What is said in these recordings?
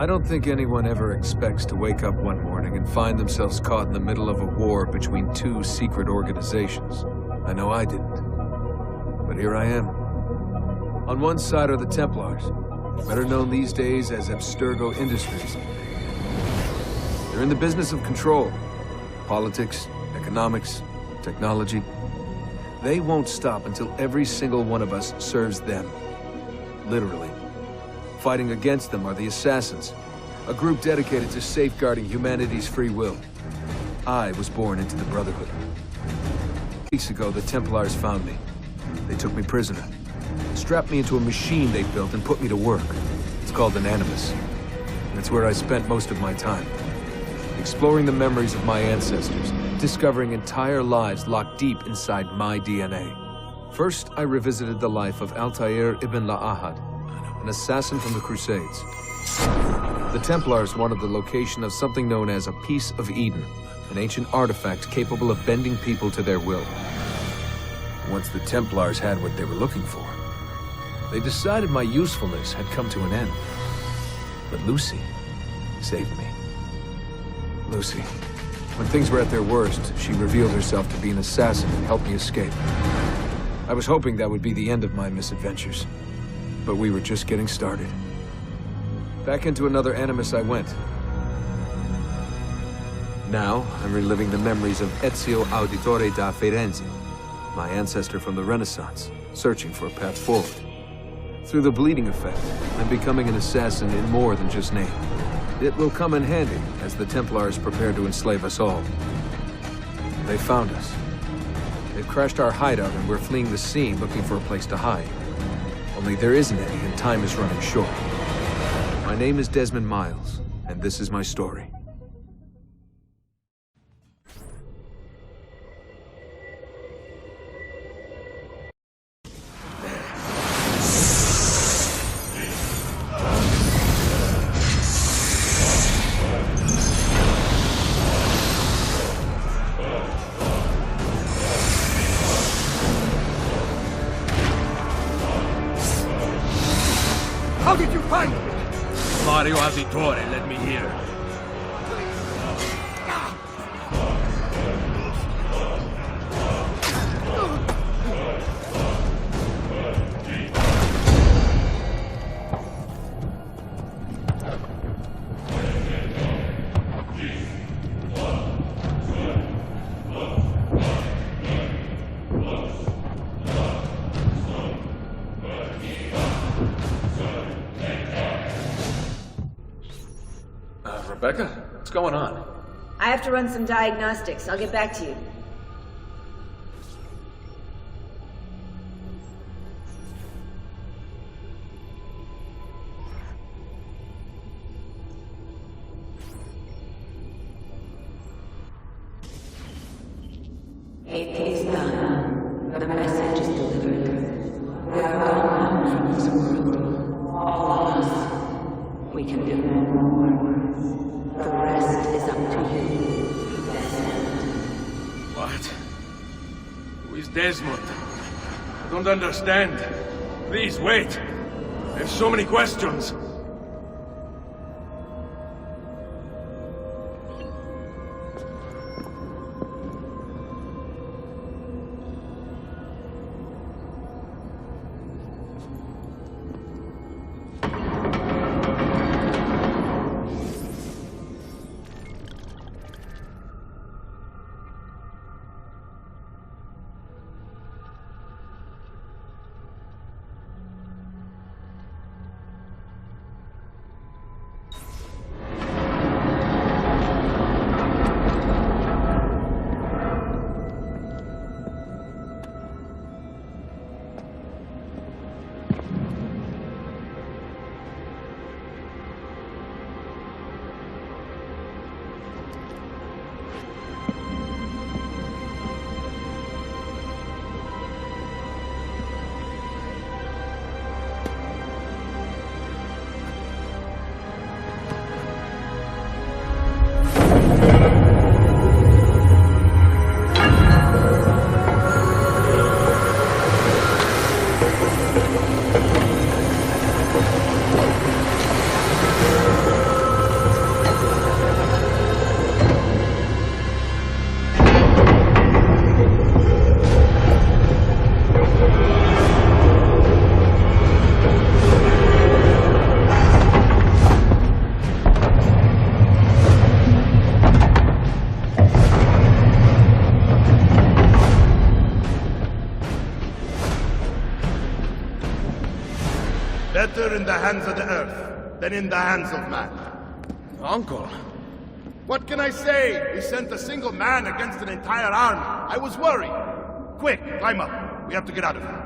I don't think anyone ever expects to wake up one morning and find themselves caught in the middle of a war between two secret organizations. I know I didn't. But here I am. On one side are the Templars, better known these days as Abstergo Industries. They're in the business of control. Politics, economics, technology. They won't stop until every single one of us serves them. Literally. Fighting against them are the Assassins, a group dedicated to safeguarding humanity's free will. I was born into the Brotherhood. Weeks ago, the Templars found me. They took me prisoner, strapped me into a machine they built and put me to work. It's called an Animus. That's where I spent most of my time. Exploring the memories of my ancestors, discovering entire lives locked deep inside my DNA. First, I revisited the life of Altair ibn La'ahad, an assassin from the Crusades. The Templars wanted the location of something known as a Piece of Eden, an ancient artifact capable of bending people to their will. Once the Templars had what they were looking for, they decided my usefulness had come to an end. But Lucy saved me. Lucy. When things were at their worst, she revealed herself to be an assassin and helped me escape. I was hoping that would be the end of my misadventures. But we were just getting started. Back into another Animus I went. Now, I'm reliving the memories of Ezio Auditore da Firenze, my ancestor from the Renaissance, searching for a path forward. Through the bleeding effect, I'm becoming an assassin in more than just name. It will come in handy as the Templars prepare to enslave us all. They found us. They've crashed our hideout and we're fleeing the scene looking for a place to hide. Only there isn't any, and time is running short. My name is Desmond Miles, and this is my story. How did you find me? Mario Auditore led me here. Rebecca, what's going on? I have to run some diagnostics. I'll get back to you. It is done. The message is delivered. We are gone now from this world. All of us. We can do no more. The rest is up to you, Desmond. What? Who is Desmond? I don't understand. Please, wait. I have so many questions. better in the hands of the earth than in the hands of man. Uncle. What can I say? We sent a single man against an entire army. I was worried. Quick, climb up. We have to get out of here.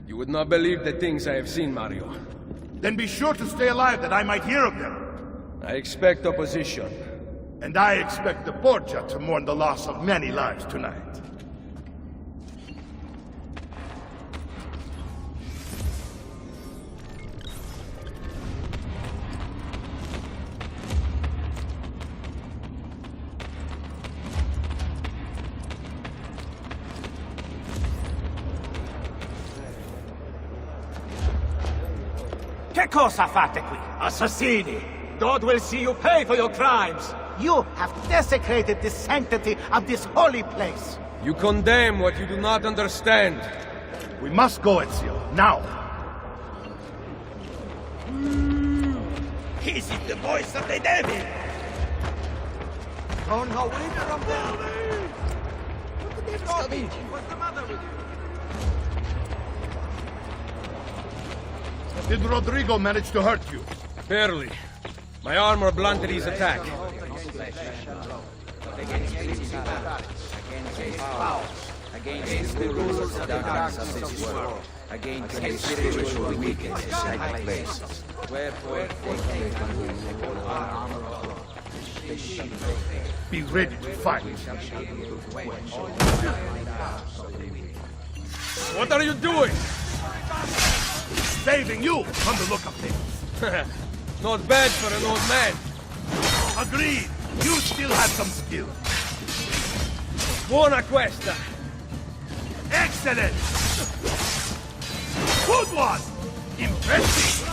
You would not believe the things I have seen, Mario. Then be sure to stay alive that I might hear of them. I expect opposition. And I expect the Borgia to mourn the loss of many lives tonight. Che cosa fate qui? Assassini! God will see you pay for your crimes! You have desecrated the sanctity of this holy place! You condemn what you do not understand. We must go, Ezio. Now! This is the voice of the devil! Turn away from them! Stop it! What's the matter with you? Did Rodrigo manage to hurt you? Barely. My armor blunted his attack. Against the rules of the darkness of this world, against the spiritual wickedness in high places. Wherefore, take our armor of God. Be ready to fight. What are you doing? Saving you from the look of things. Not bad for an old man. Agreed. You still have some skill. Buona questa. Excellent. Good one. Impressive.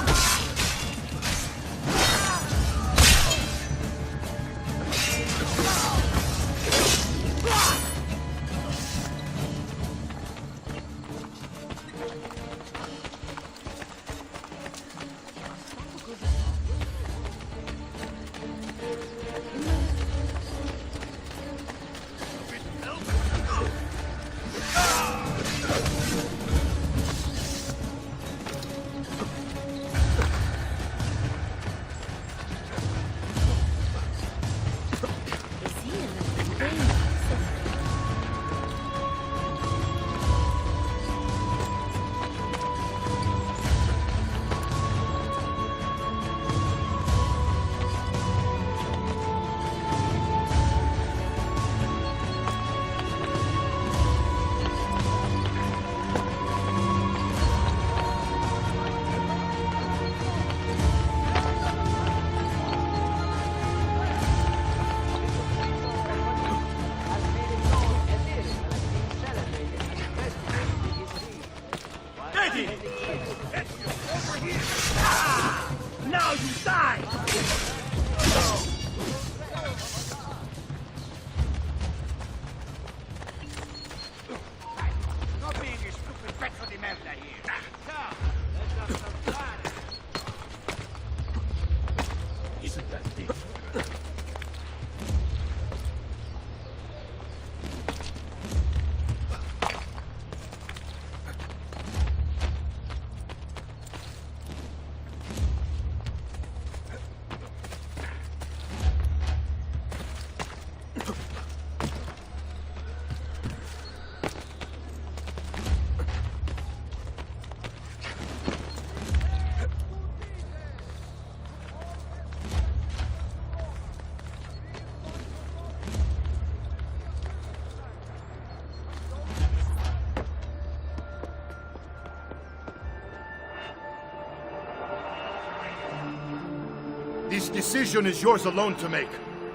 decision is yours alone to make.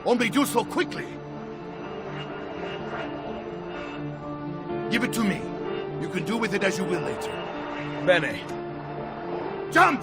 Only do so quickly. Give it to me. You can do with it as you will later. Bene. Jump!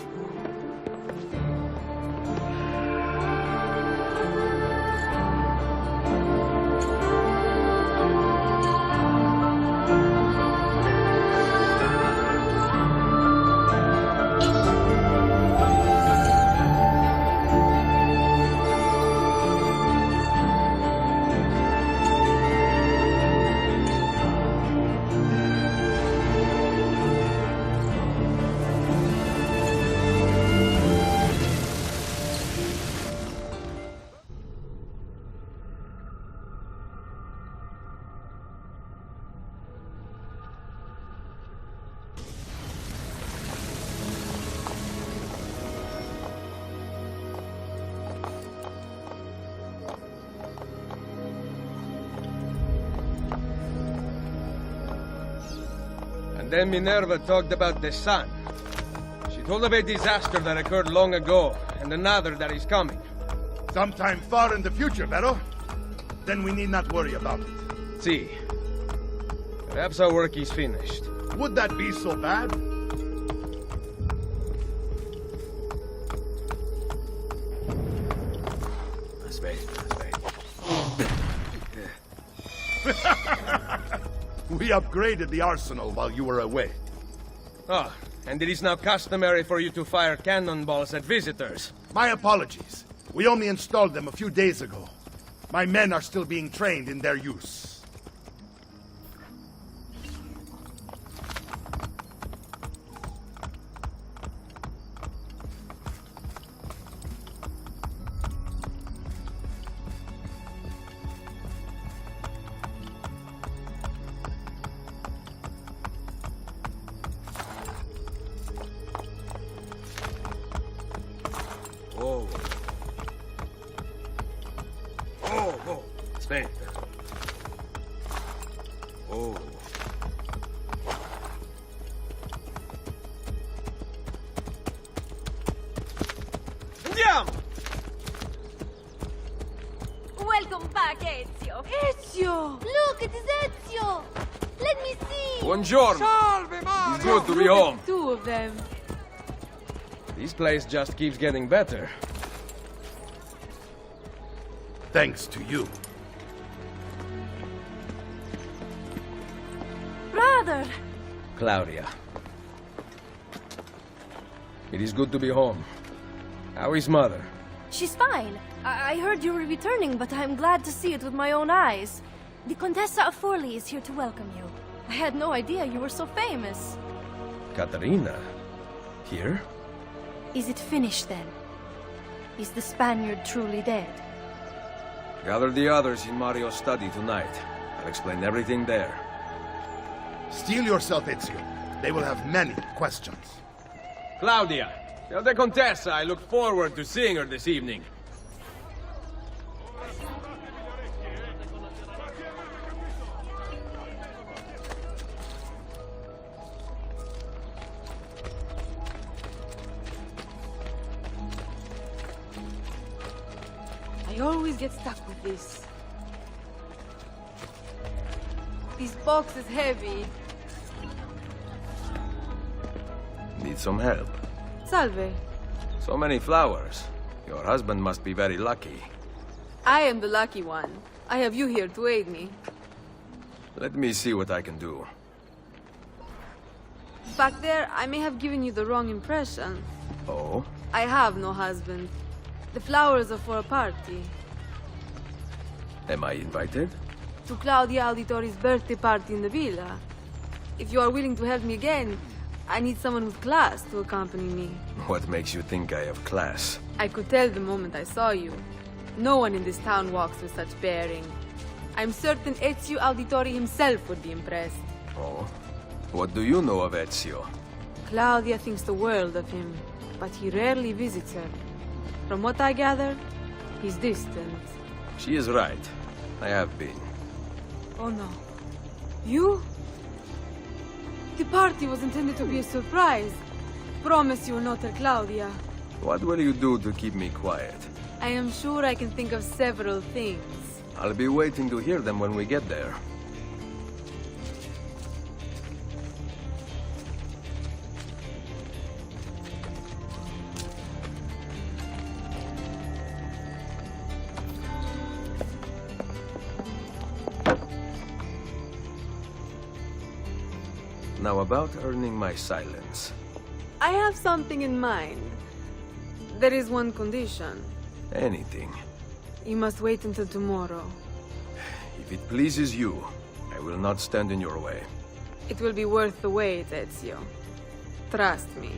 And then Minerva talked about the sun. She told of a disaster that occurred long ago, and another that is coming. Sometime far in the future, Vero. Then we need not worry about it. See. Perhaps our work is finished. Would that be so bad? We upgraded the arsenal while you were away. Ah, and it is now customary for you to fire cannonballs at visitors. My apologies. We only installed them a few days ago. My men are still being trained in their use. Oh. Oh, oh. Aspetta. Oh. Andiamo! Welcome back, Ezio. Ezio! Look, it is Ezio. Let me see. Buongiorno. Salve, Mario! It's good to be Look at home. the two of them. This place just keeps getting better. Thanks to you. Brother! Claudia. It is good to be home. How is Mother? She's fine. I heard you were returning, but I'm glad to see it with my own eyes. The Contessa of Forli is here to welcome you. I had no idea you were so famous. Caterina? Here? Is it finished then? Is the Spaniard truly dead? Gather the others in Mario's study tonight. I'll explain everything there. Steel yourself, Ezio. They will have many questions. Claudia, tell the Contessa I look forward to seeing her this evening. I always get stuck with this. This box is heavy. Need some help. Salve. So many flowers. Your husband must be very lucky. I am the lucky one. I have you here to aid me. Let me see what I can do. Back there, I may have given you the wrong impression. Oh? I have no husband. The flowers are for a party. Am I invited? To Claudia Auditore's birthday party in the villa. If you are willing to help me again, I need someone with class to accompany me. What makes you think I have class? I could tell the moment I saw you. No one in this town walks with such bearing. I'm certain Ezio Auditore himself would be impressed. Oh? What do you know of Ezio? Claudia thinks the world of him, but he rarely visits her. From what I gather, he's distant. She is right. I have been. Oh no. You? The party was intended to be a surprise. Promise you will not tell Claudia. What will you do to keep me quiet? I am sure I can think of several things. I'll be waiting to hear them when we get there. Now about earning my silence. I have something in mind. There is one condition. Anything. You must wait until tomorrow. If it pleases you, I will not stand in your way. It will be worth the wait, Ezio. Trust me.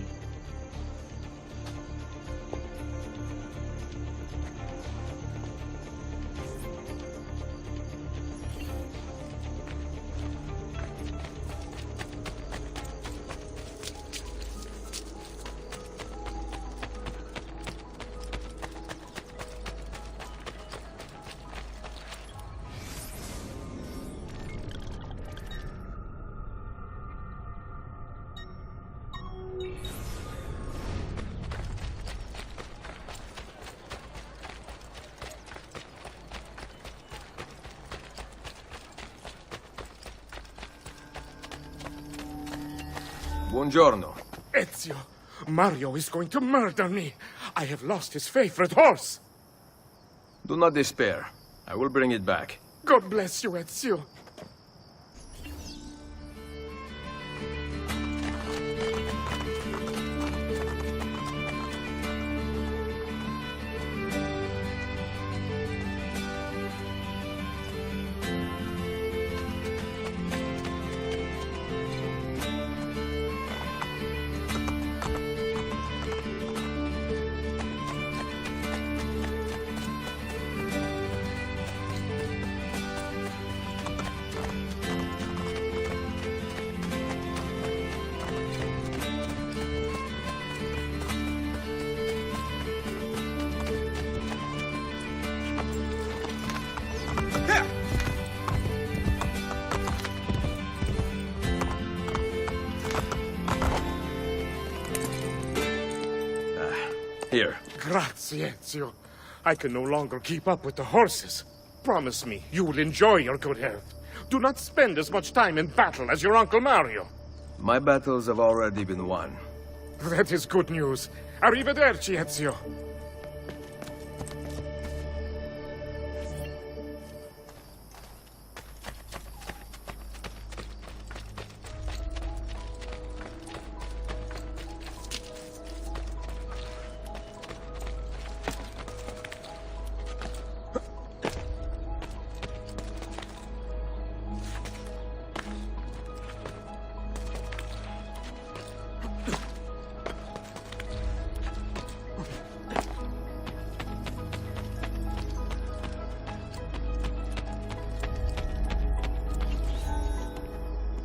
Buongiorno. Ezio, Mario is going to murder me. I have lost his favorite horse. Do not despair. I will bring it back. God bless you, Ezio. Here. Grazie, Ezio. I can no longer keep up with the horses. Promise me you will enjoy your good health. Do not spend as much time in battle as your Uncle Mario. My battles have already been won. That is good news. Arrivederci, Ezio.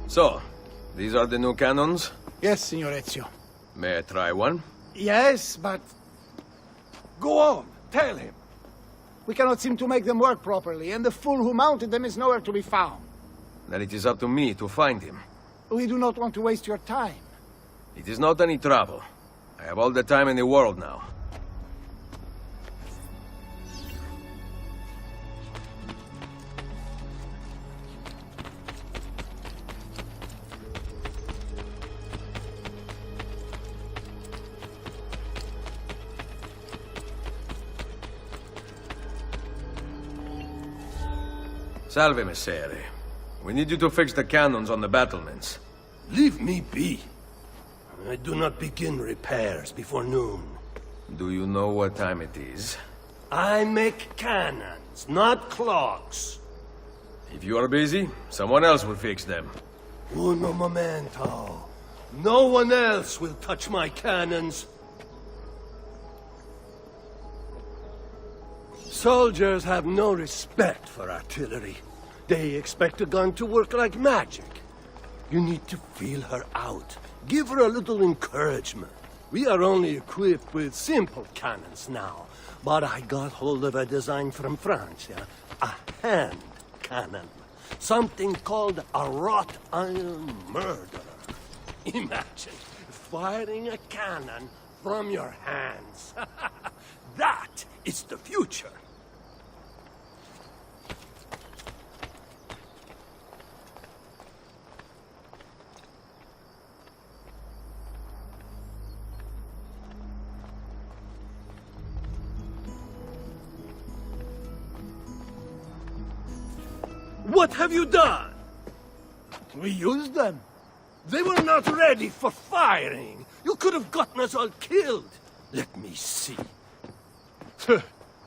So, these are the new cannons? Yes, Signor Ezio. May I try one? Yes, but... Go on, tell him. We cannot seem to make them work properly, and the fool who mounted them is nowhere to be found. Then it is up to me to find him. We do not want to waste your time. It is not any trouble. I have all the time in the world now. Salve, Messere. We need you to fix the cannons on the battlements. Leave me be. I do not begin repairs before noon. Do you know what time it is? I make cannons, not clocks. If you are busy, someone else will fix them. Uno momento. No one else will touch my cannons. Soldiers have no respect for artillery. They expect a gun to work like magic. You need to feel her out. Give her a little encouragement. We are only equipped with simple cannons now, but I got hold of a design from France, yeah? A hand cannon. Something called a wrought iron murderer. Imagine firing a cannon from your hands. That It's the future. What have you done? We used them. They were not ready for firing. You could have gotten us all killed. Let me see.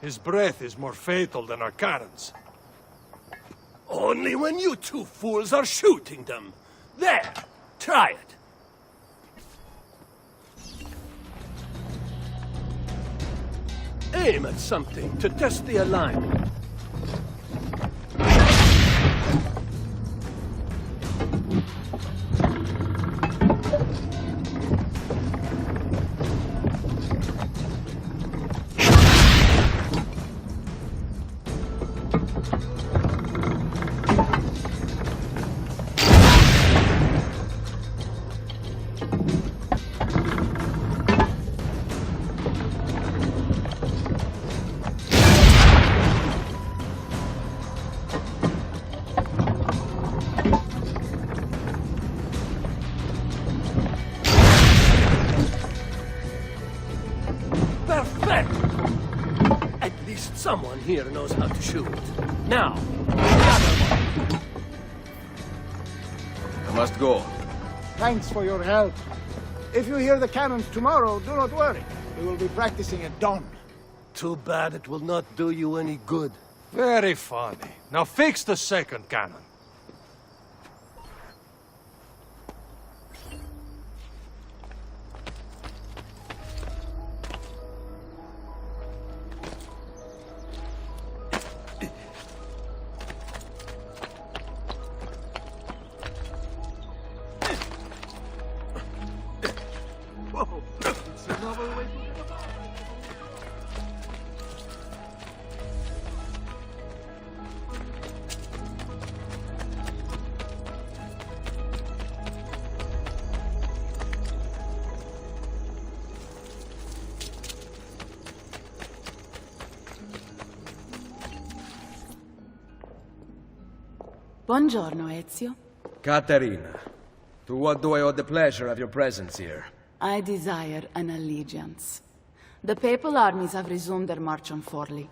His breath is more fatal than our cannons. Only when you two fools are shooting them. There, try it. Aim at something to test the alignment. Someone here knows how to shoot. Now, the other one. I must go. Thanks for your help. If you hear the cannons tomorrow, do not worry. We will be practicing at dawn. Too bad it will not do you any good. Very funny. Now fix the second cannon. Buongiorno, Ezio. Caterina, to what do I owe the pleasure of your presence here? I desire an allegiance. The papal armies have resumed their march on Forli.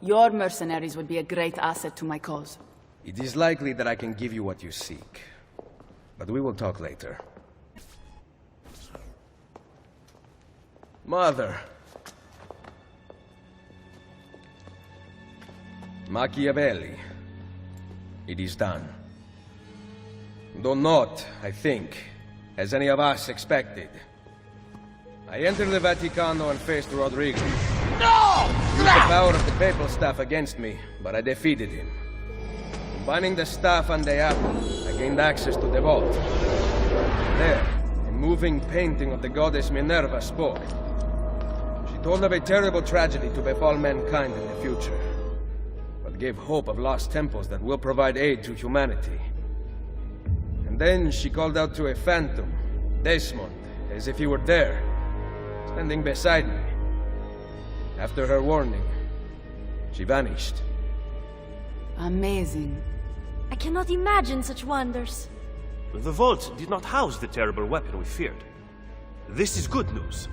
Your mercenaries would be a great asset to my cause. It is likely that I can give you what you seek. But we will talk later. Mother. Machiavelli. It is done. Though not, I think, as any of us expected. I entered the Vaticano and faced Rodrigo. No! Used the power of the papal staff against me, but I defeated him. Combining the staff and the apple, I gained access to the vault. There, a moving painting of the goddess Minerva spoke. She told of a terrible tragedy to befall mankind in the future, but gave hope of lost temples that will provide aid to humanity. And then she called out to a phantom, Desmond, as if he were there, standing beside me. After her warning, she vanished. Amazing. I cannot imagine such wonders. The vault did not house the terrible weapon we feared. This is good news.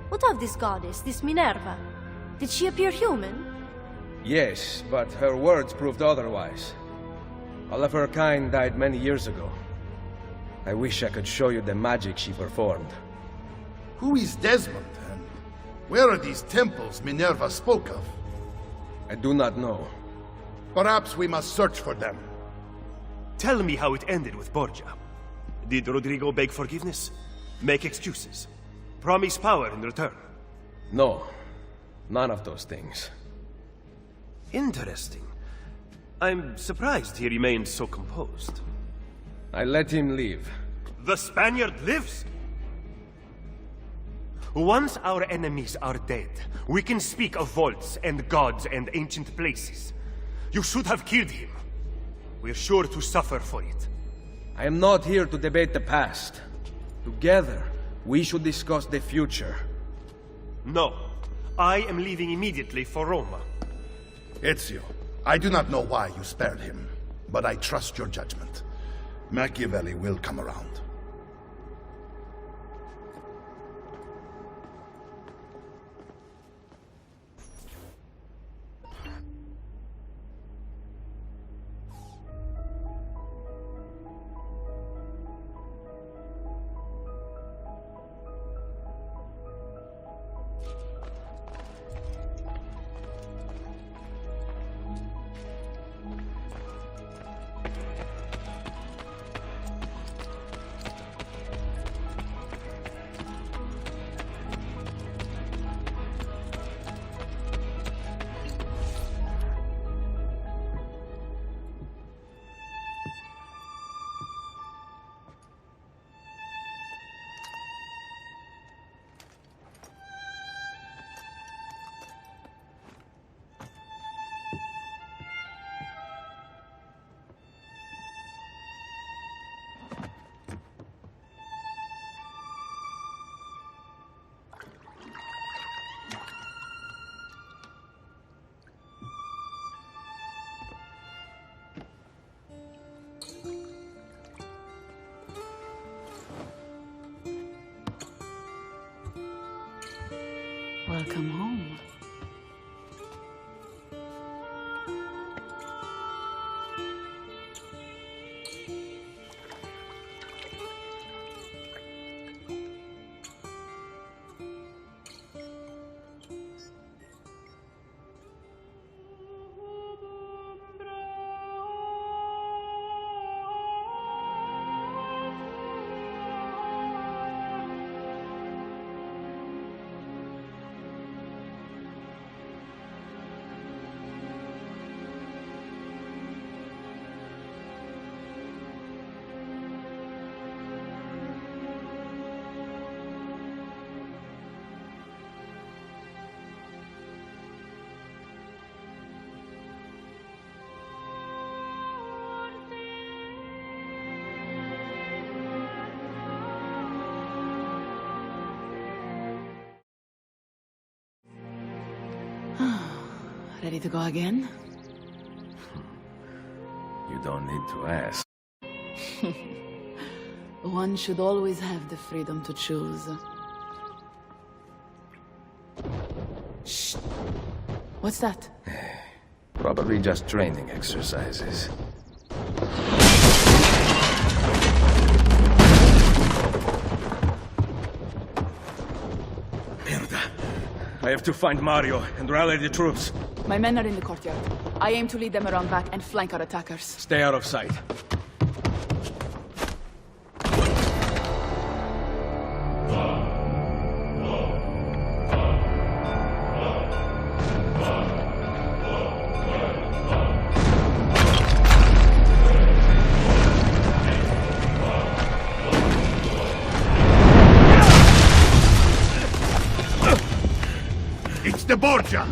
What of this goddess, this Minerva? Did she appear human? Yes, but her words proved otherwise. All of her kind died many years ago. I wish I could show you the magic she performed. Who is Desmond, and where are these temples Minerva spoke of? I do not know. Perhaps we must search for them. Tell me how it ended with Borgia. Did Rodrigo beg forgiveness? Make excuses? Promise power in return? No. None of those things. Interesting. I'm surprised he remained so composed. I let him leave. The Spaniard lives? Once our enemies are dead, we can speak of vaults and gods and ancient places. You should have killed him. We're sure to suffer for it. I am not here to debate the past. Together, we should discuss the future. No. I am leaving immediately for Roma. Ezio, I do not know why you spared him, but I trust your judgment. Machiavelli will come around. Welcome home. Ready to go again? You don't need to ask. One should always have the freedom to choose. Shh. What's that? Probably just training exercises. Merda. I have to find Mario and rally the troops. My men are in the courtyard. I aim to lead them around back and flank our attackers. Stay out of sight. It's the Borgia!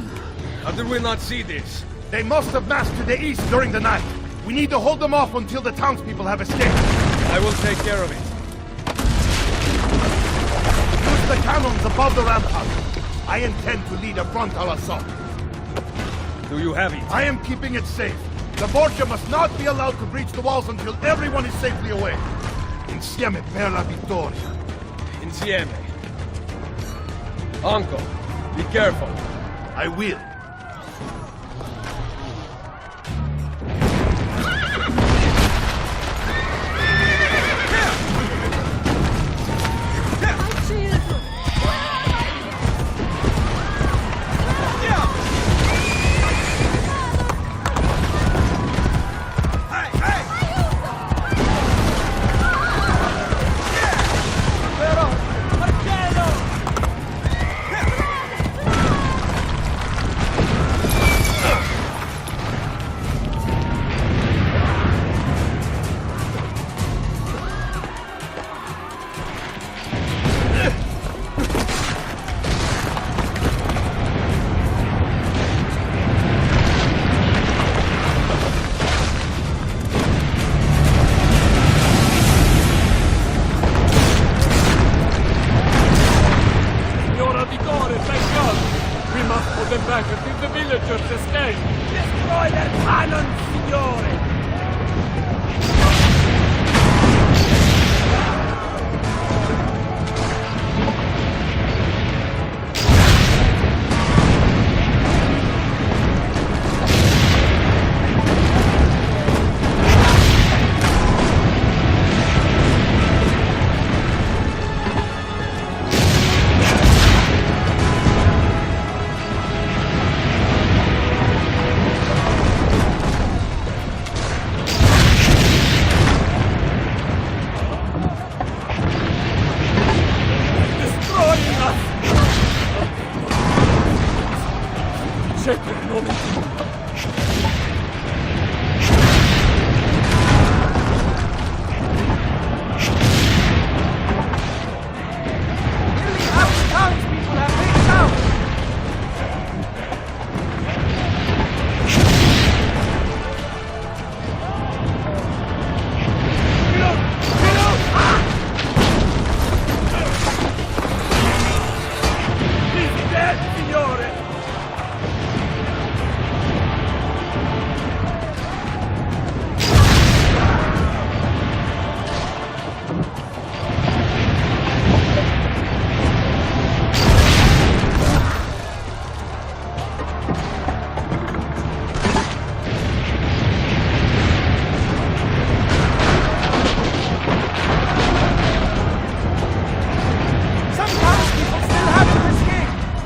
How did we not see this? They must have massed to the east during the night. We need to hold them off until the townspeople have escaped. I will take care of it. Use the cannons above the rampart. I intend to lead a frontal assault. Do you have it? I am keeping it safe. The Borgia must not be allowed to breach the walls until everyone is safely away. Insieme per la vittoria. Insieme. Uncle, be careful. I will.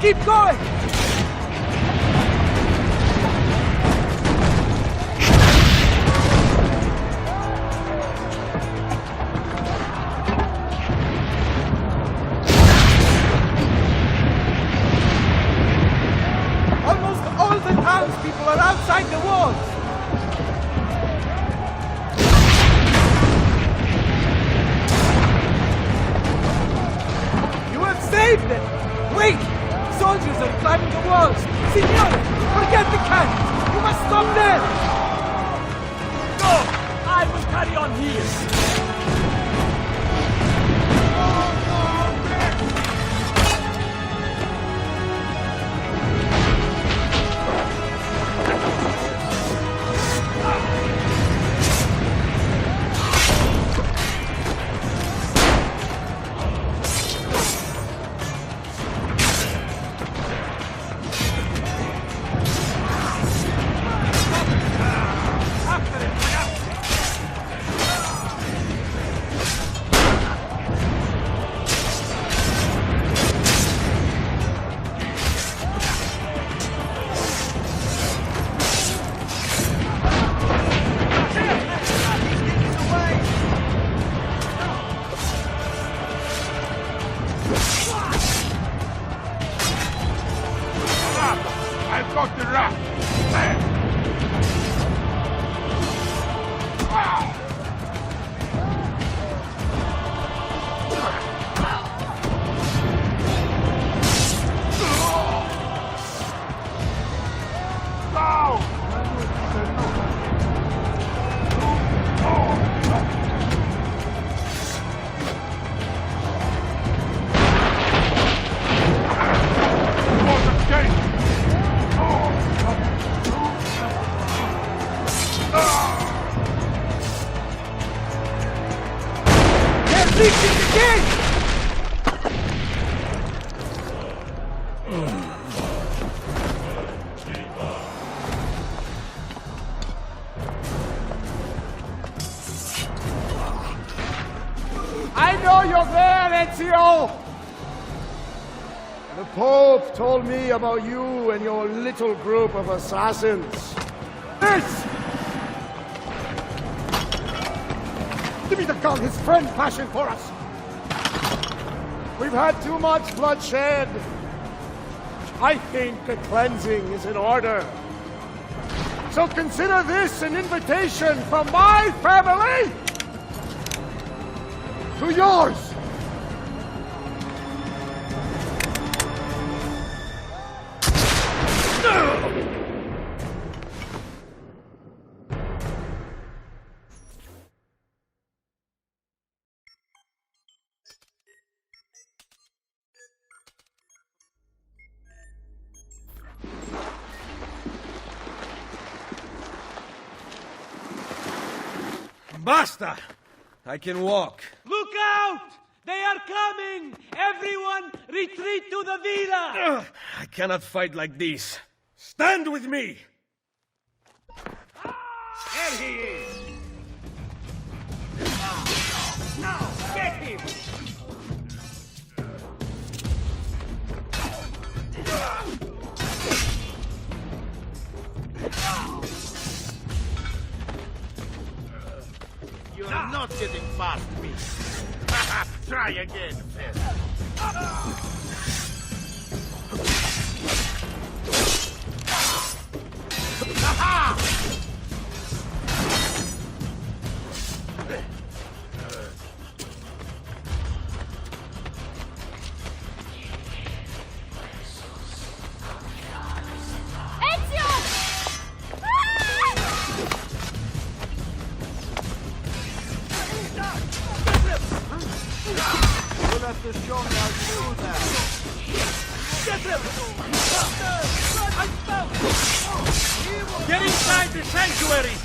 Keep going! Almost all the townspeople are outside the walls! You have saved them! Wait! Soldiers are climbing the walls! Signore! Forget the cannons! You must stop them! Go! I will carry on here! I've got the rock! I know you're there, Ezio! The Pope told me about you and your little group of assassins. This! Give me the gun his friend fashioned for us! We've had too much bloodshed. I think a cleansing is in order. So consider this an invitation from my family to yours. Basta! I can walk. Look out! They are coming! Everyone, retreat to the villa! I cannot fight like this. Stand with me! There he is! Now, get him! You're not getting past me. Try again, Fez. You'll have to show me how to do that. Get him! Get inside the sanctuary!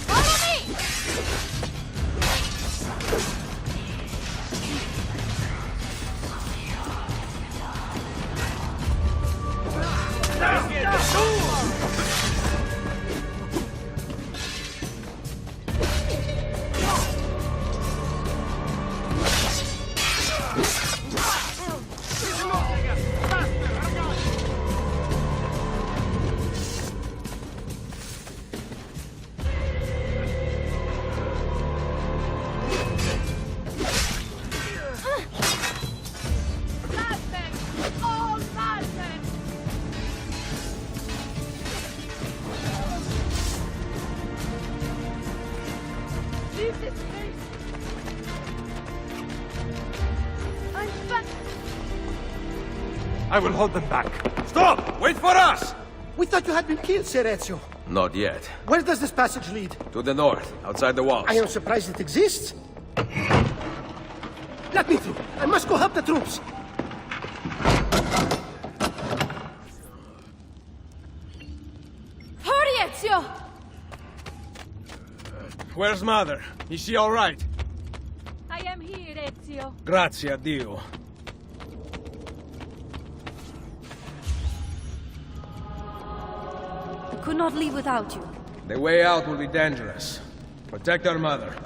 Follow me! Let's get the door! I will hold them back. Stop! Wait for us! We thought you had been killed, Sir Ezio. Not yet. Where does this passage lead? To the north, outside the walls. I am surprised it exists. Let me through. I must go help the troops. Hurry, Ezio! Where's Mother? Is she all right? I am here, Ezio. Grazie a Dio. I could not leave without you. The way out will be dangerous. Protect our mother.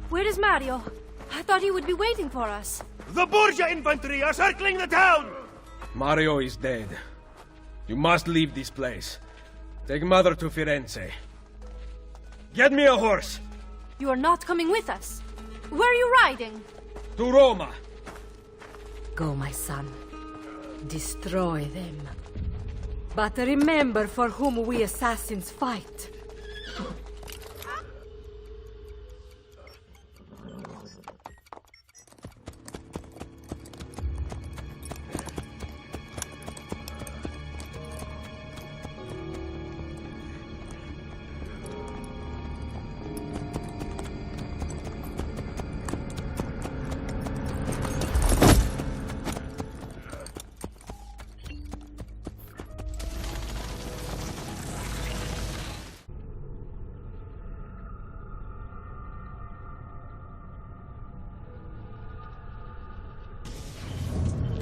Where is Mario? I thought he would be waiting for us. The Borgia infantry are circling the town! Mario is dead. You must leave this place. Take Mother to Firenze. Get me a horse! You are not coming with us. Where are you riding? To Roma! Go, my son. Destroy them. But remember for whom we assassins fight.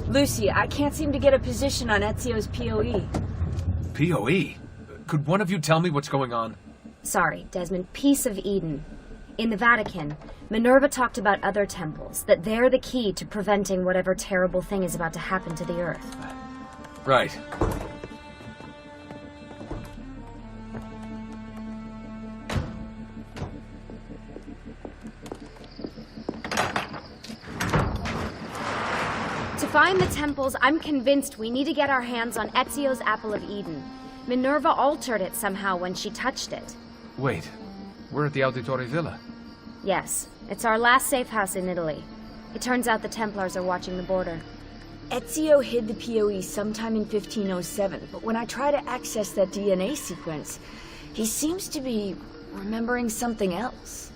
Lucy, I can't seem to get a position on Ezio's POE. POE? Could one of you tell me what's going on? Sorry, Desmond. Peace of Eden. In the Vatican, Minerva talked about other temples, that they're the key to preventing whatever terrible thing is about to happen to the Earth. Right. To find the temples, I'm convinced we need to get our hands on Ezio's Apple of Eden. Minerva altered it somehow when she touched it. Wait, we're at the Auditore Villa. Yes, it's our last safe house in Italy. It turns out the Templars are watching the border. Ezio hid the POE sometime in 1507, but when I try to access that DNA sequence, he seems to be remembering something else.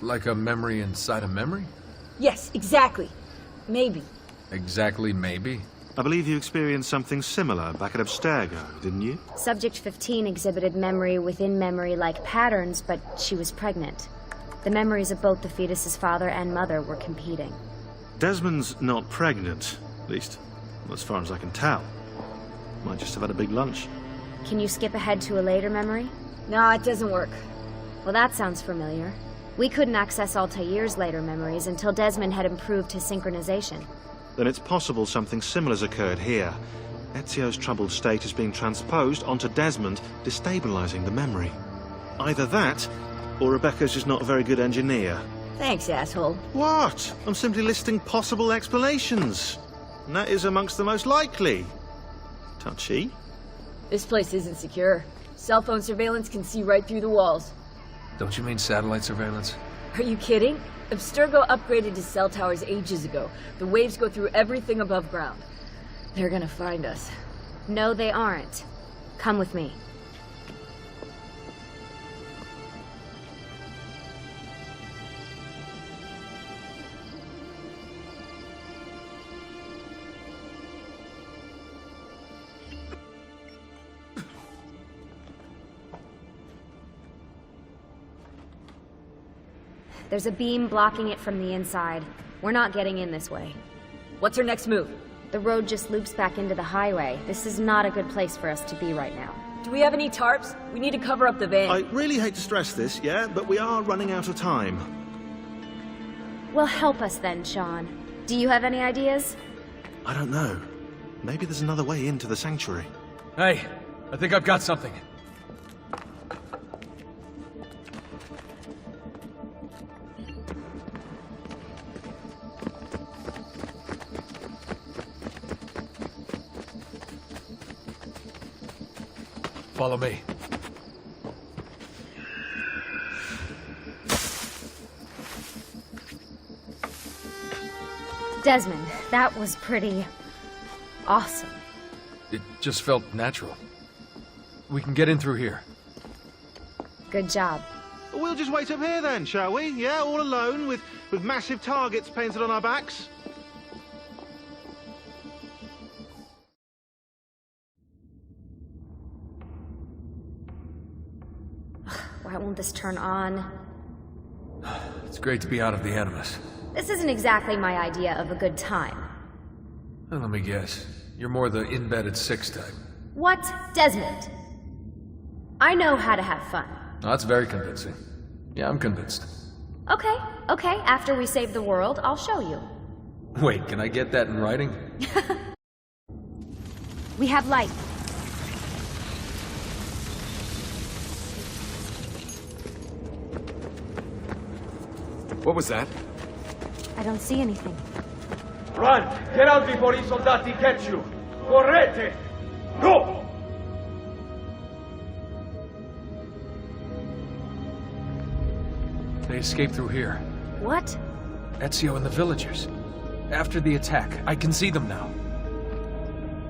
Like a memory inside a memory? Yes, exactly. Maybe. Exactly, maybe? I believe you experienced something similar back at Abstergo, didn't you? Subject 15 exhibited memory within memory-like patterns, but she was pregnant. The memories of both the fetus's father and mother were competing. Desmond's not pregnant, at least as far as I can tell. Might just have had a big lunch. Can you skip ahead to a later memory? No, it doesn't work. Well, that sounds familiar. We couldn't access Altair's later memories until Desmond had improved his synchronization. Then it's possible something similar's occurred here. Ezio's troubled state is being transposed onto Desmond, destabilizing the memory. Either that, or Rebecca's just not a very good engineer. Thanks, asshole. What? I'm simply listing possible explanations. And that is amongst the most likely. Touchy. This place isn't secure. Cell phone surveillance can see right through the walls. Don't you mean satellite surveillance? Are you kidding? Abstergo upgraded his cell towers ages ago. The waves go through everything above ground. They're gonna find us. No, they aren't. Come with me. There's a beam blocking it from the inside. We're not getting in this way. What's our next move? The road just loops back into the highway. This is not a good place for us to be right now. Do we have any tarps? We need to cover up the van. I really hate to stress this, yeah, but we are running out of time. Well, help us then, Sean. Do you have any ideas? I don't know. Maybe there's another way into the sanctuary. Hey, I think I've got something. Follow me. Desmond, that was pretty awesome. It just felt natural. We can get in through here. Good job. We'll just wait up here then, shall we? Yeah, all alone with massive targets painted on our backs. Why won't this turn on? It's great to be out of the Animus. This isn't exactly my idea of a good time. Well, let me guess. You're more the in-bed at 6 type. What? Desmond? I know how to have fun. Oh, that's very convincing. Yeah, I'm convinced. Okay, after we save the world, I'll show you. Wait, can I get that in writing? We have light. What was that? I don't see anything. Run! Get out before I soldati catch you! Correte! Go! They escaped through here. What? Ezio and the villagers. After the attack, I can see them now.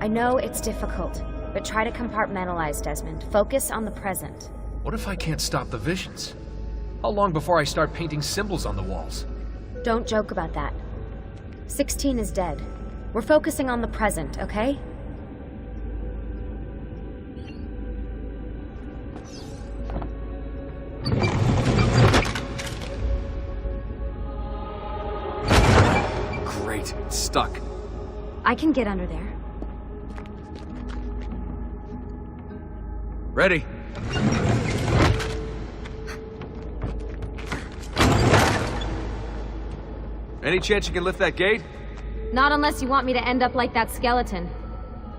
I know it's difficult, but try to compartmentalize, Desmond. Focus on the present. What if I can't stop the visions? How long before I start painting symbols on the walls? Don't joke about that. 16 is dead. We're focusing on the present, okay? Great, it's stuck. I can get under there. Ready. Any chance you can lift that gate? Not unless you want me to end up like that skeleton.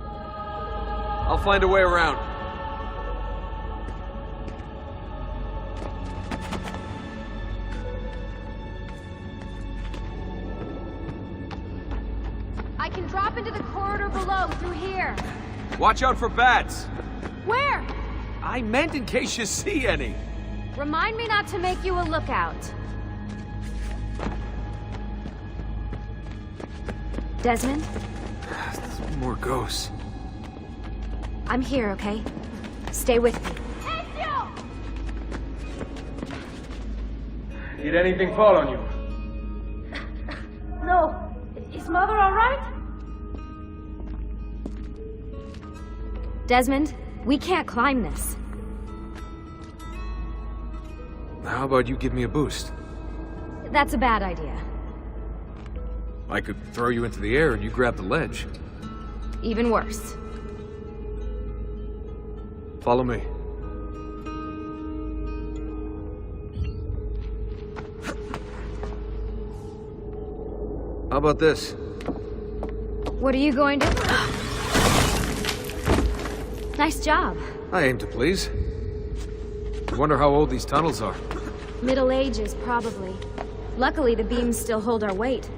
I'll find a way around. I can drop into the corridor below through here. Watch out for bats. Where? I meant in case you see any. Remind me not to make you a lookout. Desmond? More ghosts. I'm here, okay? Stay with me. Did anything fall on you? No. Is Mother all right? Desmond, we can't climb this. How about you give me a boost? That's a bad idea. I could throw you into the air and you grab the ledge. Even worse. Follow me. How about this? What are you going to... Nice job. I aim to please. I wonder how old these tunnels are. Middle Ages, probably. Luckily, the beams still hold our weight.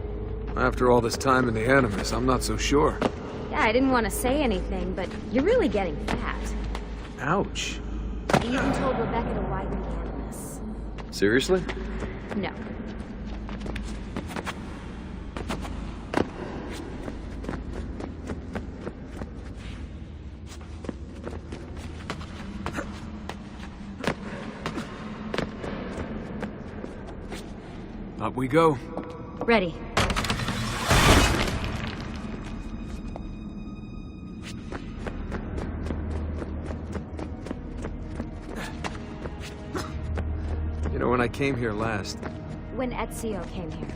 After all this time in the Animus, I'm not so sure. Yeah, I didn't want to say anything, but you're really getting fat. Ouch. I even told Rebecca to widen the Animus. Seriously? No. Up we go. Ready. You know, when I came here last... When Ezio came here.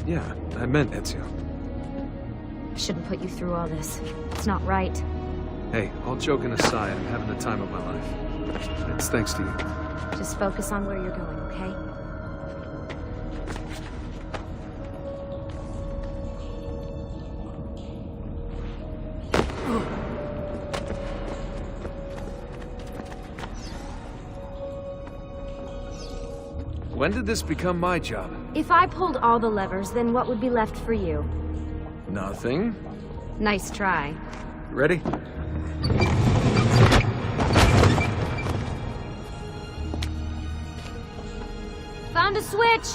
Yeah, I meant Ezio. I shouldn't put you through all this. It's not right. Hey, all joking aside, I'm having the time of my life. It's thanks to you. Just focus on where you're going, okay? When did this become my job? If I pulled all the levers, then what would be left for you? Nothing. Nice try. Ready? found a switch!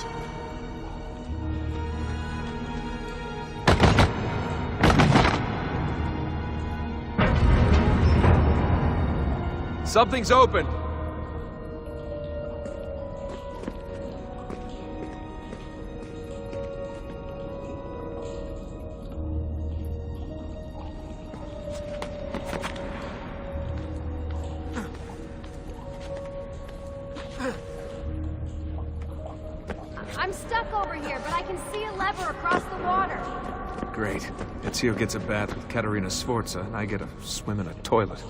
Something's open! I'm stuck over here, but I can see a lever across the water. Great. Ezio gets a bath with Caterina Sforza, and I get a swim in a toilet.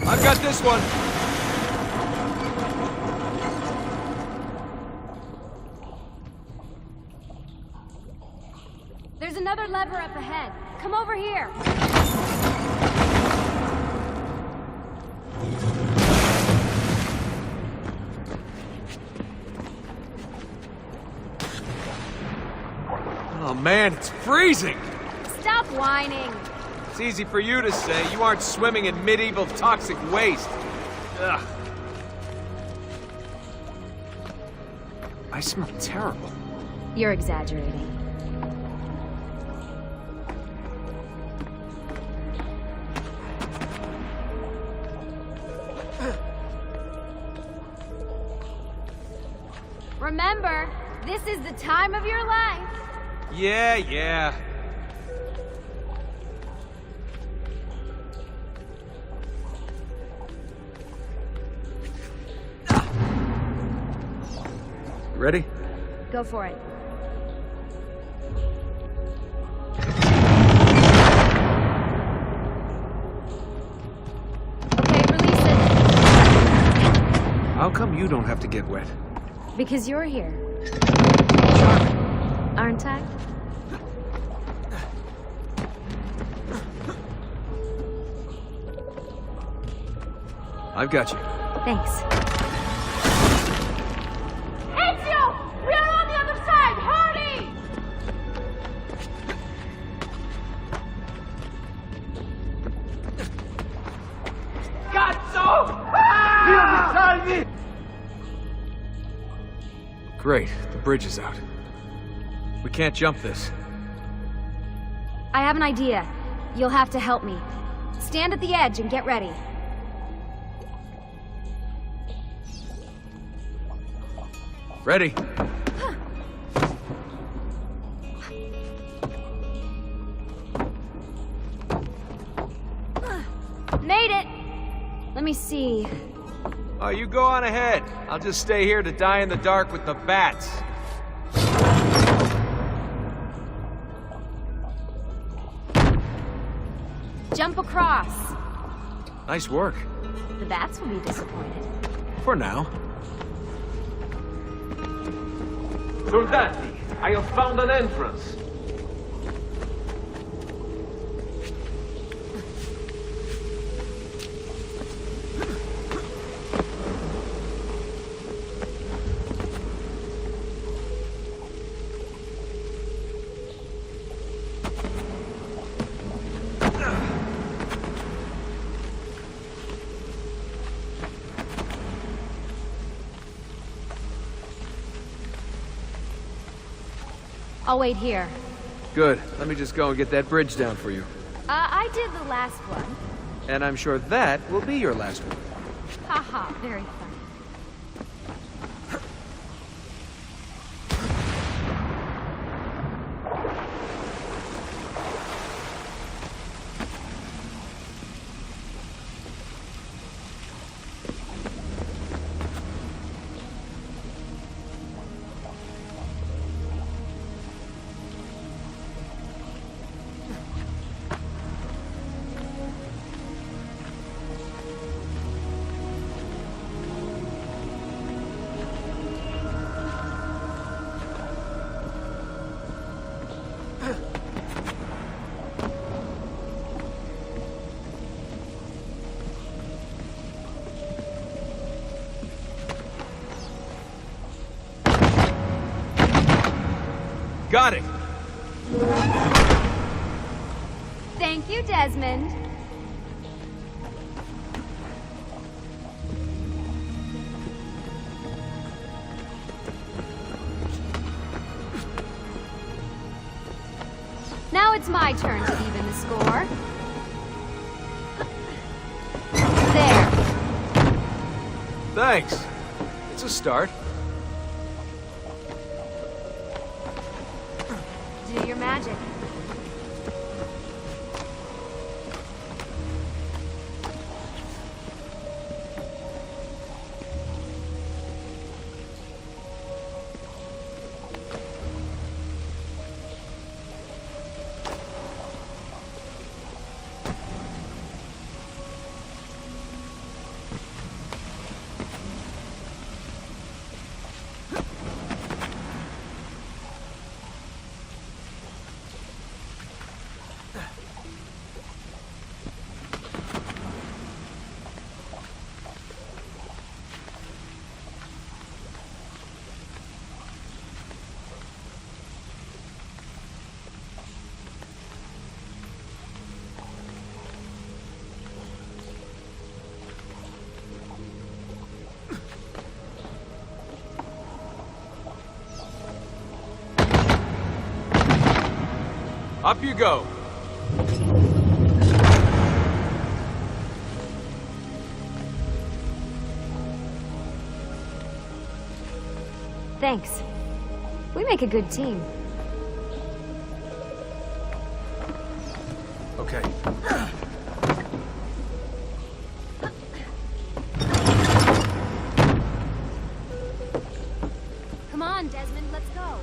I've got this one! There's another lever up ahead. Come over here. Oh man, it's freezing! Stop whining. It's easy for you to say. You aren't swimming in medieval toxic waste. Ugh. I smell terrible. You're exaggerating. Remember, this is the time of your life. Yeah. Ready? Go for it. Okay, release it. How come you don't have to get wet? Because you're here. Aren't I? I've got you. Thanks. Ezio! We are on the other side! Hurry! Cazzo! Great, the bridge is out. We can't jump this. I have an idea. You'll have to help me. Stand at the edge and get ready. Ready? Made it! Let me see. Oh, you go on ahead. I'll just stay here to die in the dark with the bats. Jump across. Nice work. The bats will be disappointed. For now. Soldati, I have found an entrance. I'll wait here. Good. Let me just go and get that bridge down for you. I did the last one. And I'm sure that will be your last one. Haha, very funny. Got it! Thank you, Desmond. it's my turn to even the score. There. Thanks. It's a start. Do your magic. Up you go. Thanks. We make a good team. Okay. Come on, Desmond, let's go.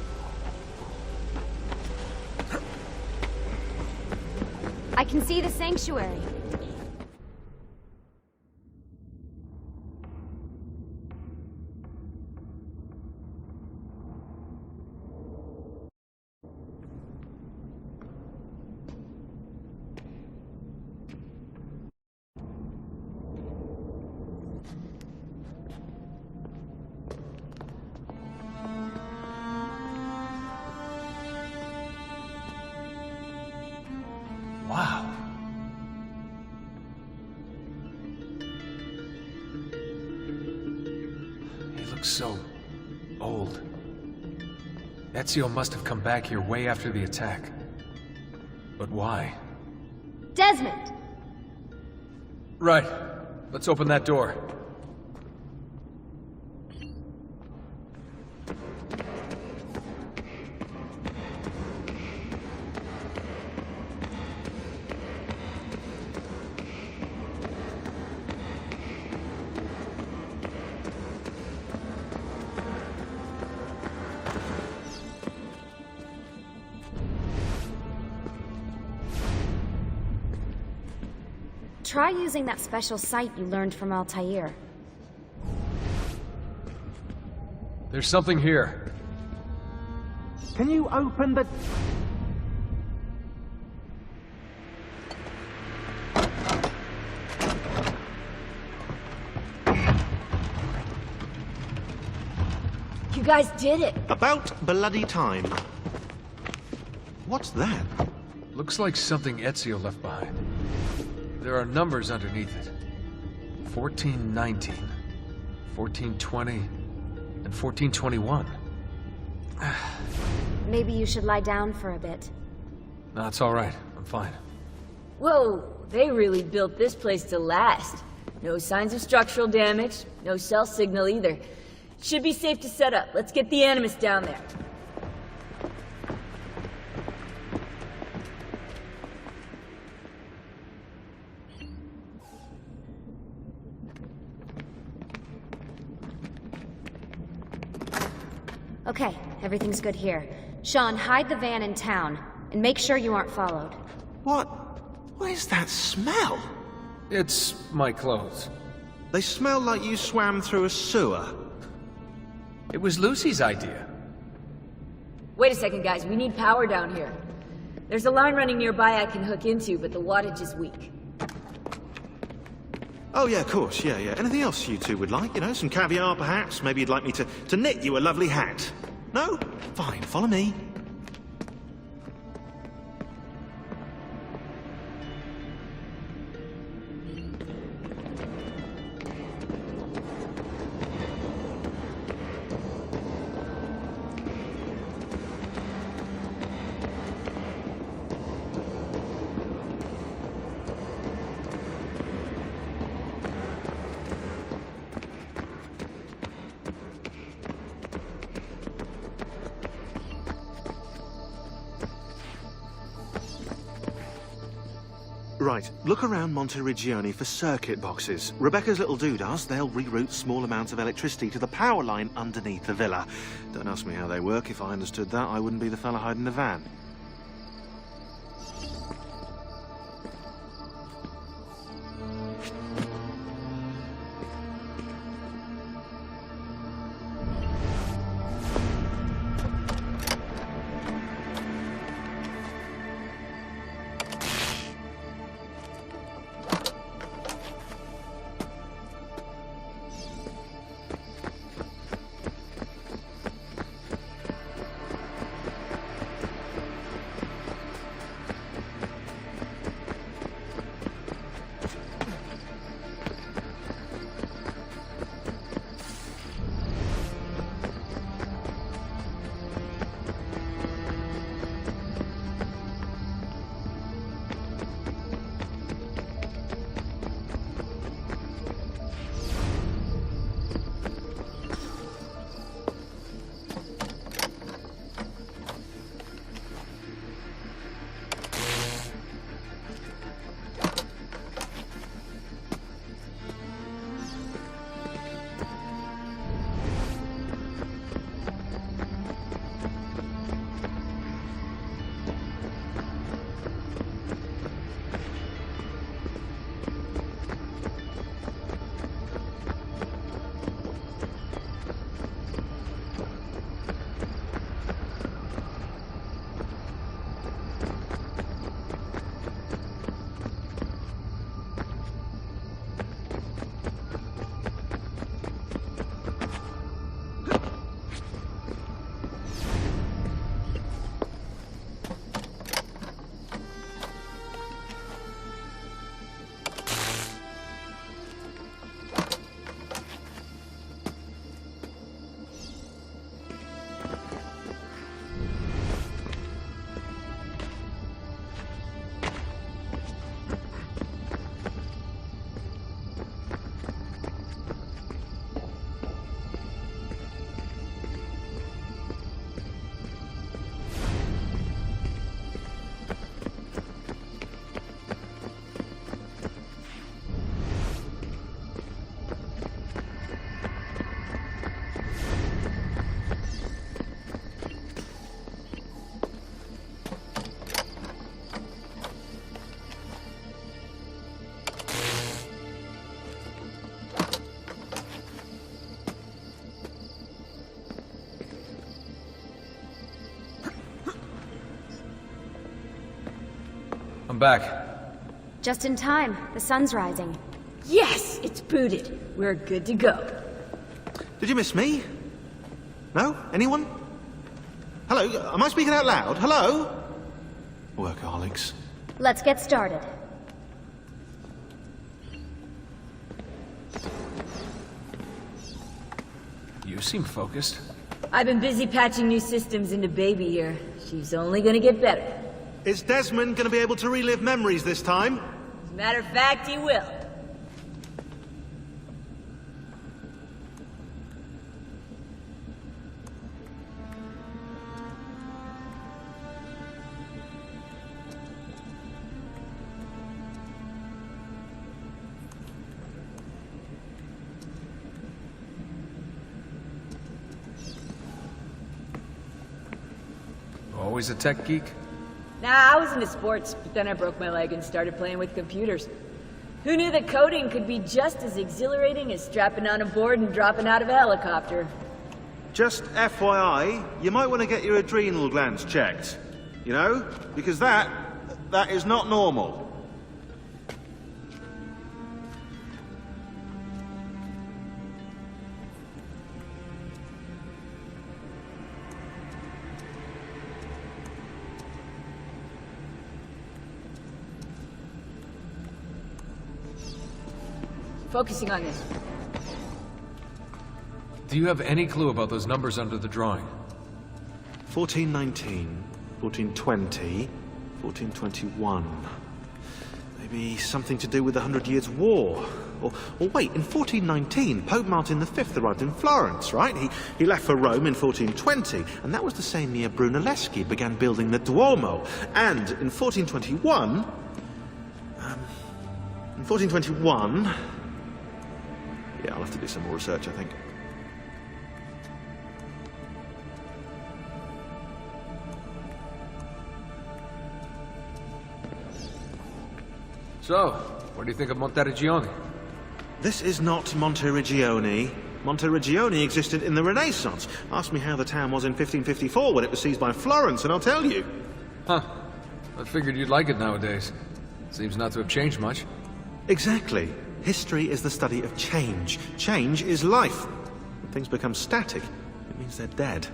I can see the sanctuary. Wow. He looks so old. Ezio must have come back here way after the attack. But why? Desmond! Right. Let's open that door. Try using that special sight you learned from Altair. There's something here. Can you open the... You guys did it! About bloody time. What's that? Looks like something Ezio left behind. There are numbers underneath it. 1419, 1420, and 1421. Maybe you should lie down for a bit. No, it's all right. I'm fine. Whoa, they really built this place to last. No signs of structural damage, no cell signal either. Should be safe to set up. Let's get the Animus down there. Okay, everything's good here. Sean, hide the van in town, and make sure you aren't followed. What is that smell? It's my clothes. They smell like you swam through a sewer. It was Lucy's idea. Wait a second, guys. We need power down here. There's a line running nearby I can hook into, but the wattage is weak. Oh yeah, of course, yeah. Anything else you two would like? You know, some caviar perhaps? Maybe you'd like me to knit you a lovely hat? No? Fine, follow me. Right, look around Monteriggioni for circuit boxes. Rebecca's little doodahs, they'll reroute small amounts of electricity to the power line underneath the villa. Don't ask me how they work. If I understood that, I wouldn't be the fella hiding the van. I'm back. Just in time. The sun's rising. Yes! It's booted. We're good to go. Did you miss me? No? Anyone? Hello? Am I speaking out loud? Hello? Workaholics. Let's get started. You seem focused. I've been busy patching new systems into Baby here. She's only gonna get better. Is Desmond going to be able to relive memories this time? As a matter of fact, he will. Always a tech geek? Nah, I was into sports, but then I broke my leg and started playing with computers. Who knew that coding could be just as exhilarating as strapping on a board and dropping out of a helicopter? Just FYI, you might want to get your adrenal glands checked. You know? Because that is not normal. Focusing on this. Do you have any clue about those numbers under the drawing? 1419, 1420, 1421. Maybe something to do with the 100 Years' War. Or wait, in 1419, Pope Martin V arrived in Florence, right? He left for Rome in 1420, and that was the same year Brunelleschi began building the Duomo. And in 1421... 1421. Yeah, I'll have to do some more research, I think. So, what do you think of Monteriggioni? This is not Monteriggioni. Monteriggioni existed in the Renaissance. Ask me how the town was in 1554 when it was seized by Florence, and I'll tell you. Huh. I figured you'd like it nowadays. Seems not to have changed much. Exactly. History is the study of change. Change is life. When things become static, it means they're dead.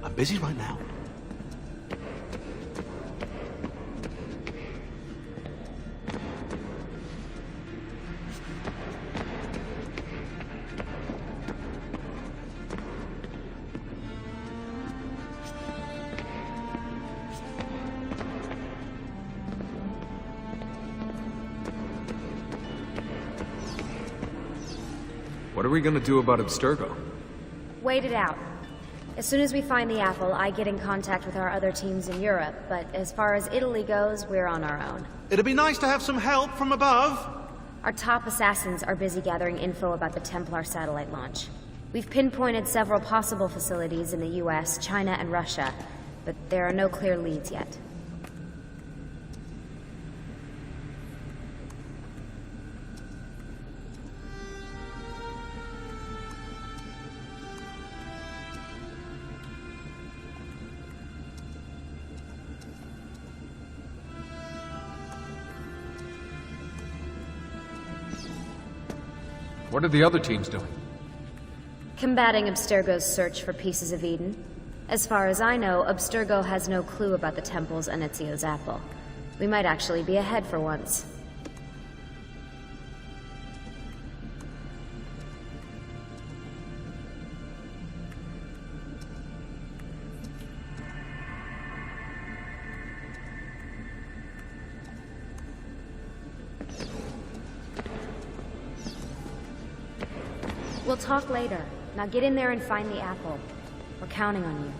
I'm busy right now. What are we gonna do about Abstergo? Wait it out. As soon as we find the apple, I get in contact with our other teams in Europe, but as far as Italy goes, we're on our own. It'd be nice to have some help from above. Our top assassins are busy gathering info about the Templar satellite launch. We've pinpointed several possible facilities in the US, China, and Russia, but there are no clear leads yet. What are the other teams doing? Combating Abstergo's search for pieces of Eden. As far as I know, Abstergo has no clue about the temples and Ezio's apple. We might actually be ahead for once. We'll talk later. Now get in there and find the apple. We're counting on you.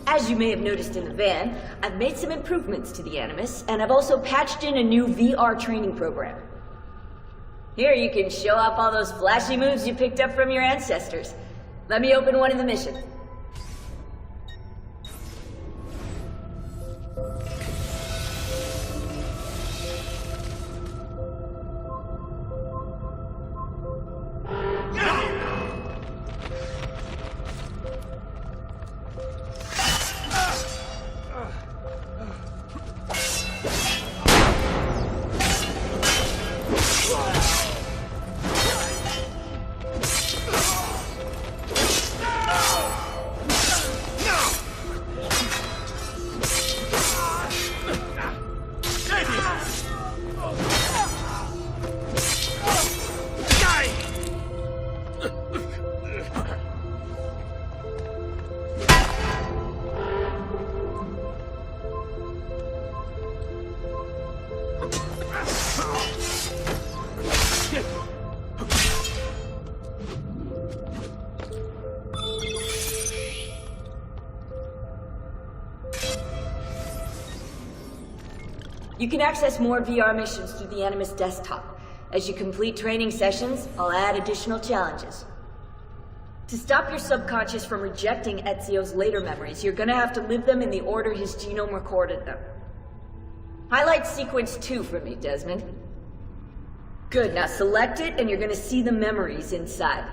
As you may have noticed in the van, I've made some improvements to the Animus, and I've also patched in a new VR training program. Here you can show off all those flashy moves you picked up from your ancestors. Let me open one of the missions. You can access more VR missions through the Animus desktop. As you complete training sessions, I'll add additional challenges. To stop your subconscious from rejecting Ezio's later memories, you're gonna have to live them in the order his genome recorded them. Highlight sequence 2 for me, Desmond. Good, now select it and you're gonna see the memories inside.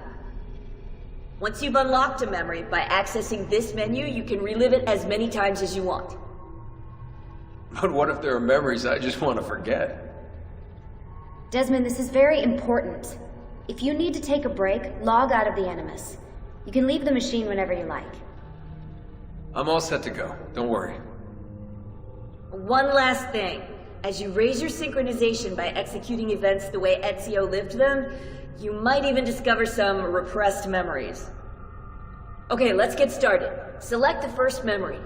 Once you've unlocked a memory, by accessing this menu, you can relive it as many times as you want. But what if there are memories I just want to forget? Desmond, this is very important. If you need to take a break, log out of the Animus. You can leave the machine whenever you like. I'm all set to go. Don't worry. One last thing. As you raise your synchronization by executing events the way Ezio lived them, you might even discover some repressed memories. Okay, let's get started. Select the first memory.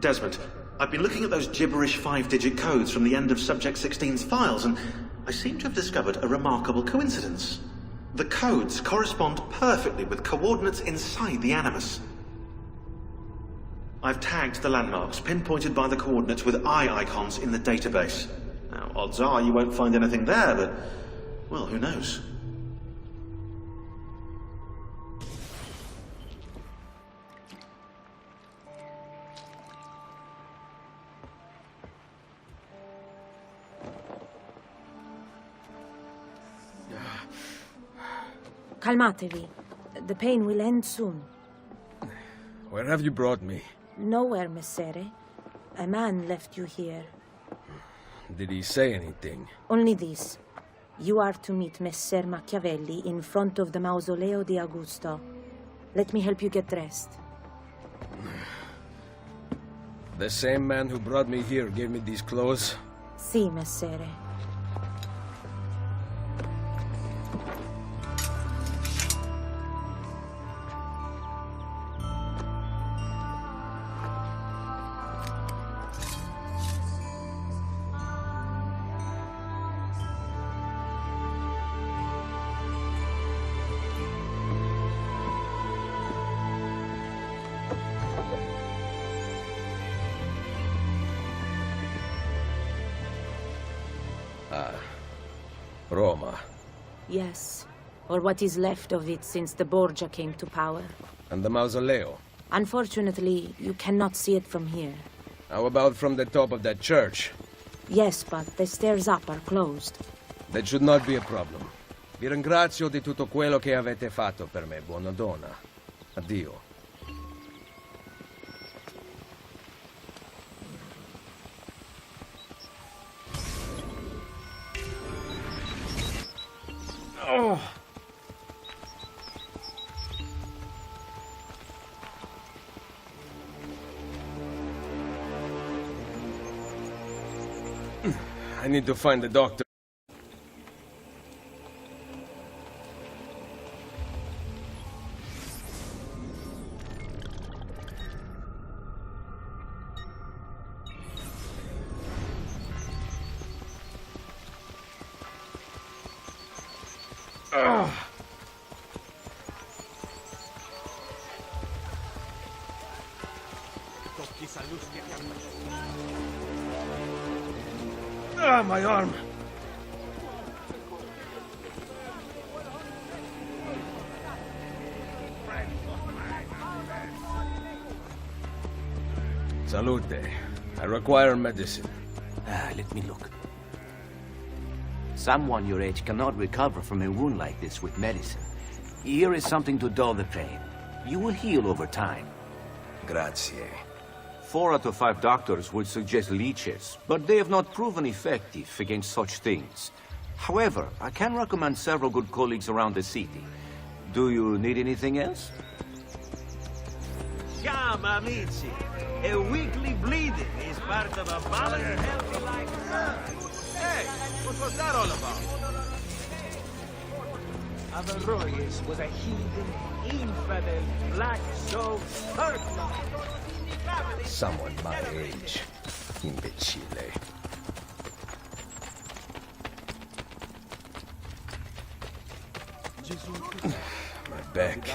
Desmond, I've been looking at those gibberish 5-digit codes from the end of Subject 16's files, and I seem to have discovered a remarkable coincidence. The codes correspond perfectly with coordinates inside the Animus. I've tagged the landmarks, pinpointed by the coordinates with eye icons in the database. Now, odds are you won't find anything there, but, well, who knows? Calmatevi. The pain will end soon. Where have you brought me? Nowhere, Messere. A man left you here. Did he say anything? Only this. You are to meet Messer Machiavelli in front of the Mausoleo di Augusto. Let me help you get dressed. The same man who brought me here gave me these clothes? Si, Messere. Roma. Yes, or what is left of it since the Borgia came to power. And the Mausoleo? Unfortunately, you cannot see it from here. How about from the top of that church? Yes, but the stairs up are closed. That should not be a problem. Vi ringrazio di tutto quello che avete fatto per me, buona donna. Addio. Oh. I need to find the doctor. Ah, my arm. Salute. I require medicine. Let me look. Someone your age cannot recover from a wound like this with medicine. Here is something to dull the pain. You will heal over time. Grazie. 4 out of 5 doctors would suggest leeches, but they have not proven effective against such things. However, I can recommend several good colleagues around the city. Do you need anything else? Come, amici. A weekly bleeding is part of a balanced, healthy lifestyle. Hey, what was that all about? Averroes was a heathen, infidel, black soul, Turk. Someone my age. Imbecile. My back.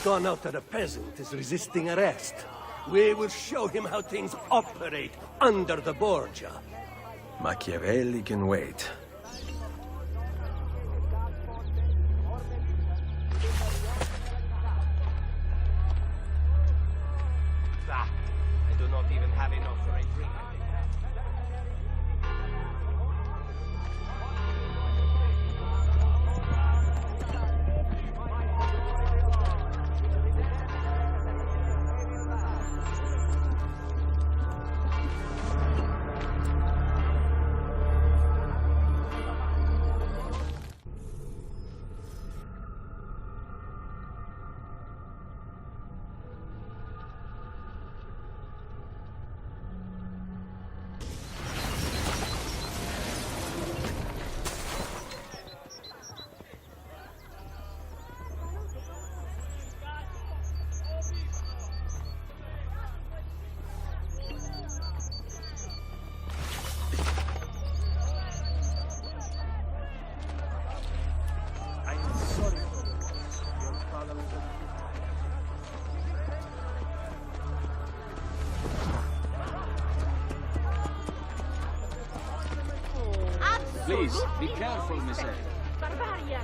Gone out that a peasant is resisting arrest. We will show him how things operate under the Borgia. Machiavelli can wait. I do not even have enough for a drink. Please, be careful, Miss A. Barbarian!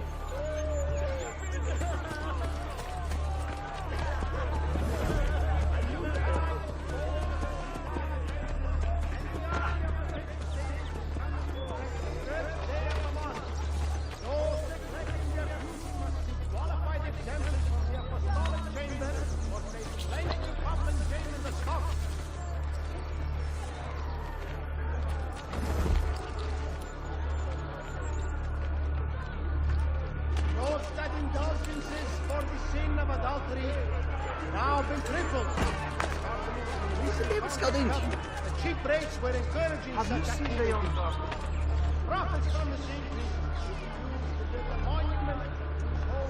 Those that indulgences for the sin of adultery now been tripled. The cheap rates were encouraging such activity. Profits from the sinking used to build a monument.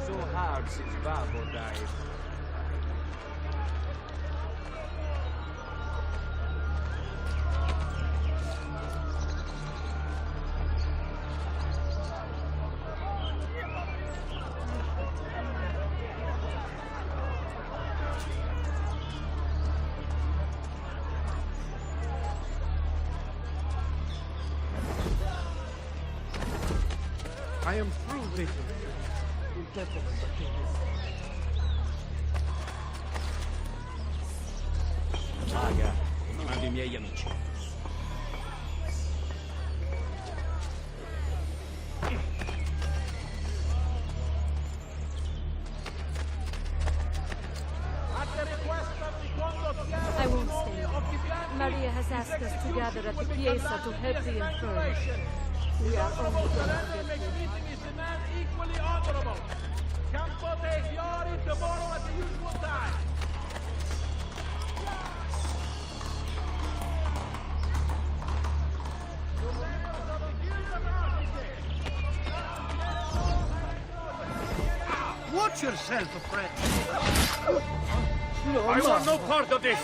So hard since Babo died. I am through living. Il tempo per Paga, mando I miei amici. I won't stay. Maria has asked us to gather at the Piazza to help the infirm. We are only going to get Equally honorable. Campo dei Fiori tomorrow at the usual time. Watch yourself, friend. I want no part of this.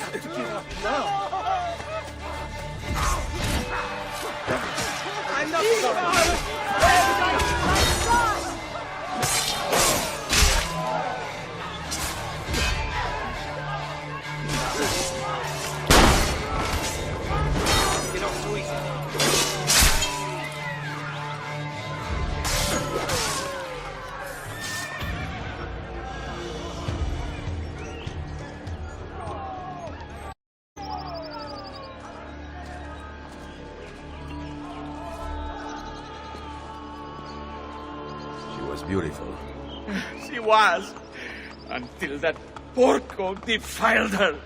I'm not sorry. Get off so easy. Beautiful. She was, until that porco defiled her.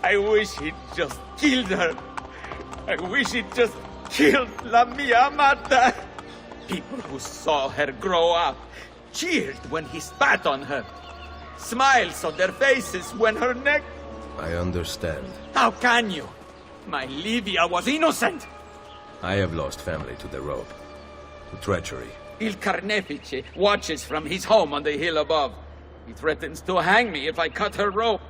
I wish he'd just killed her. I wish he'd just killed La Mia Amata. People who saw her grow up cheered when he spat on her. Smiles on their faces when her neck... I understand. How can you? My Livia was innocent. I have lost family to the rope, to treachery. Il Carnefice watches from his home on the hill above. He threatens to hang me if I cut her rope.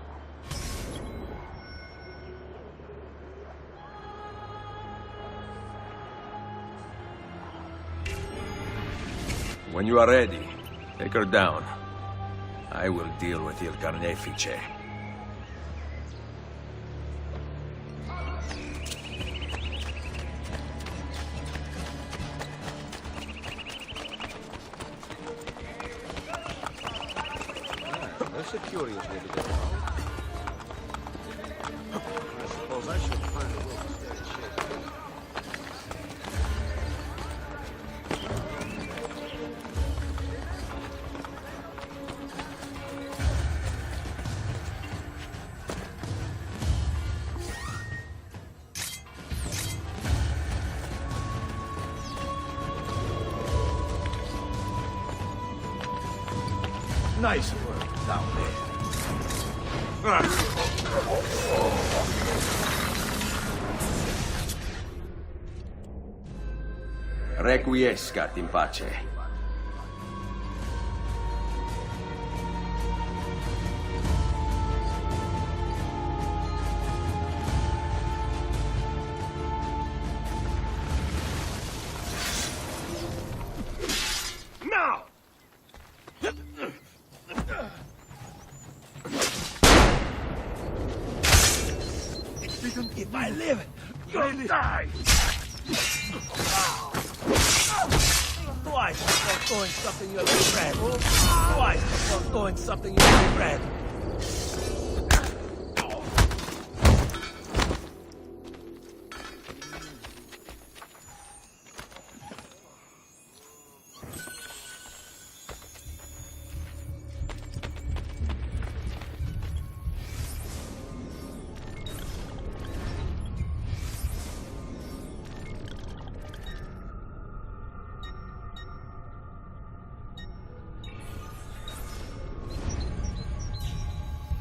When you are ready, take her down. I will deal with Il Carnefice. That's a curious way to go. I suppose I should find a way to stay in shape. Nice work down there. Requiescat in pace. Now! If I live, you'll die! Twice before doing something you regret. Twice before doing something you regret.